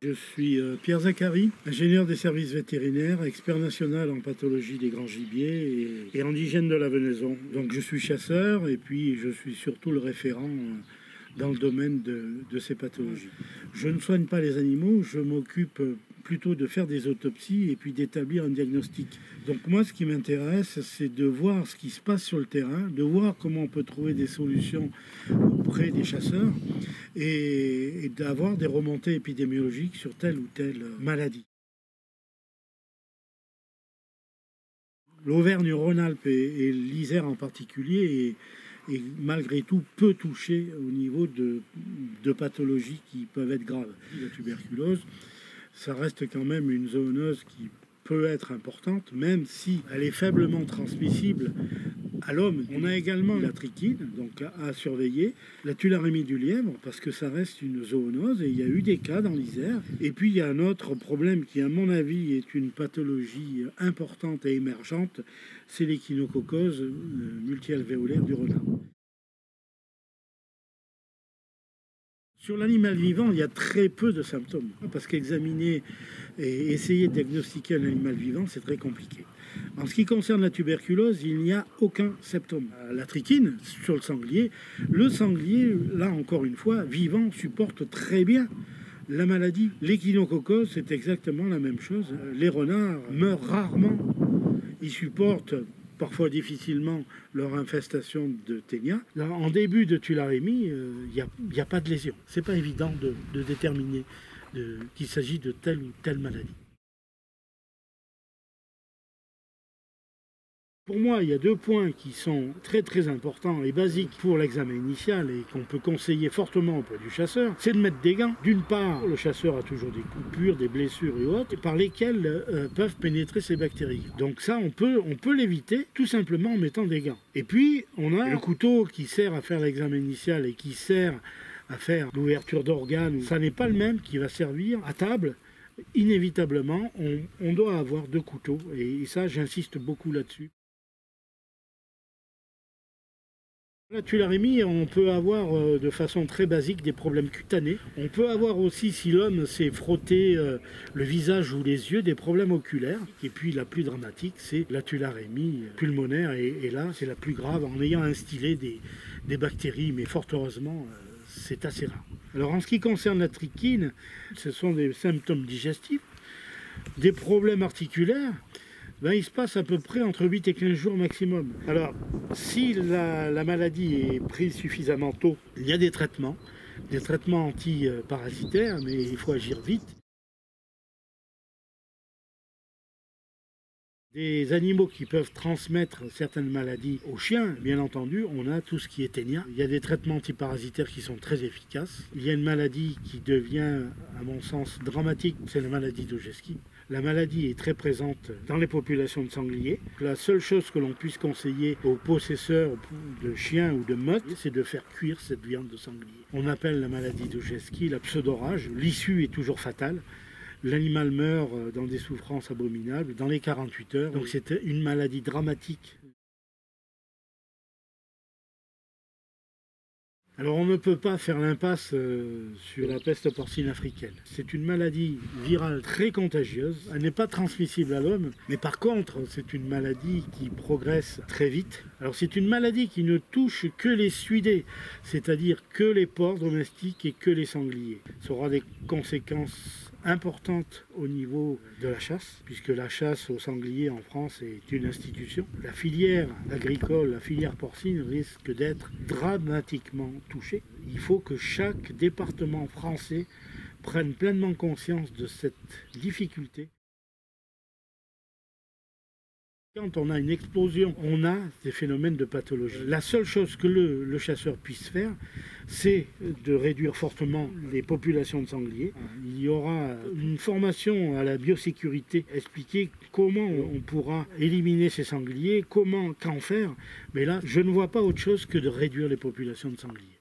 Je suis Pierre Zacharie, ingénieur des services vétérinaires, expert national en pathologie des grands gibiers et en hygiène de la venaison. Donc je suis chasseur et puis je suis surtout le référent dans le domaine de ces pathologies. Je ne soigne pas les animaux, je m'occupe plutôt de faire des autopsies et puis d'établir un diagnostic. Donc moi, ce qui m'intéresse, c'est de voir ce qui se passe sur le terrain, de voir comment on peut trouver des solutions auprès des chasseurs et d'avoir des remontées épidémiologiques sur telle ou telle maladie. L'Auvergne-Rhône-Alpes et l'Isère en particulier et malgré tout peut toucher au niveau de pathologies qui peuvent être graves. La tuberculose, ça reste quand même une zoonose qui peut être importante, même si elle est faiblement transmissible à l'homme. On a également la trichine, donc à surveiller, la tularemie du lièvre, parce que ça reste une zoonose, et il y a eu des cas dans l'Isère. Et puis il y a un autre problème qui, à mon avis, est une pathologie importante et émergente, c'est l'échinococose multialvéolaire du renard. Sur l'animal vivant, il y a très peu de symptômes, parce qu'examiner et essayer de diagnostiquer un animal vivant, c'est très compliqué. En ce qui concerne la tuberculose, il n'y a aucun symptôme. La trichine, sur le sanglier, là encore une fois, vivant, supporte très bien la maladie. L'échinococose, c'est exactement la même chose. Les renards meurent rarement, ils supportent parfois difficilement leur infestation de ténia. Là, en début de tularemie, il n'y a pas de lésion. C'est pas évident de déterminer qu'il s'agit de telle ou telle maladie. Pour moi, il y a deux points qui sont très importants et basiques pour l'examen initial et qu'on peut conseiller fortement auprès du chasseur, c'est de mettre des gants. D'une part, le chasseur a toujours des coupures, des blessures et autres, par lesquelles peuvent pénétrer ces bactéries. Donc ça, on peut l'éviter tout simplement en mettant des gants. Et puis, on a le couteau qui sert à faire l'examen initial et qui sert à faire l'ouverture d'organes. Ça n'est pas le même qui va servir à table. Inévitablement, on doit avoir deux couteaux et ça, j'insiste beaucoup là-dessus. La tularemie, on peut avoir de façon très basique des problèmes cutanés. On peut avoir aussi, si l'homme s'est frotté le visage ou les yeux, des problèmes oculaires. Et puis la plus dramatique, c'est la tularemie pulmonaire. Et là, c'est la plus grave en ayant instillé des bactéries. Mais fort heureusement, c'est assez rare. Alors en ce qui concerne la trichine, ce sont des symptômes digestifs, des problèmes articulaires. Il se passe à peu près entre 8 et 15 jours maximum. Alors, si la maladie est prise suffisamment tôt, il y a des traitements antiparasitaires, mais il faut agir vite. Des animaux qui peuvent transmettre certaines maladies aux chiens, bien entendu, on a tout ce qui est ténia. Il y a des traitements antiparasitaires qui sont très efficaces. Il y a une maladie qui devient, à mon sens, dramatique, c'est la maladie d'Ojeski. La maladie est très présente dans les populations de sangliers. La seule chose que l'on puisse conseiller aux possesseurs de chiens ou de meutes, c'est de faire cuire cette viande de sanglier. On appelle la maladie d'Ojeski la pseudorage. L'issue est toujours fatale. L'animal meurt dans des souffrances abominables dans les 48 heures. Donc c'est une maladie dramatique. Alors on ne peut pas faire l'impasse sur la peste porcine africaine. C'est une maladie virale très contagieuse. Elle n'est pas transmissible à l'homme, mais par contre c'est une maladie qui progresse très vite. Alors c'est une maladie qui ne touche que les suidés, c'est-à-dire que les porcs domestiques et que les sangliers. Ça aura des conséquences importante au niveau de la chasse, puisque la chasse aux sangliers en France est une institution. La filière agricole, la filière porcine risque d'être dramatiquement touchée. Il faut que chaque département français prenne pleinement conscience de cette difficulté. Quand on a une explosion, on a des phénomènes de pathologie. La seule chose que le chasseur puisse faire, c'est de réduire fortement les populations de sangliers. Il y aura une formation à la biosécurité, expliquer comment on pourra éliminer ces sangliers, qu'en faire. Mais là, je ne vois pas autre chose que de réduire les populations de sangliers.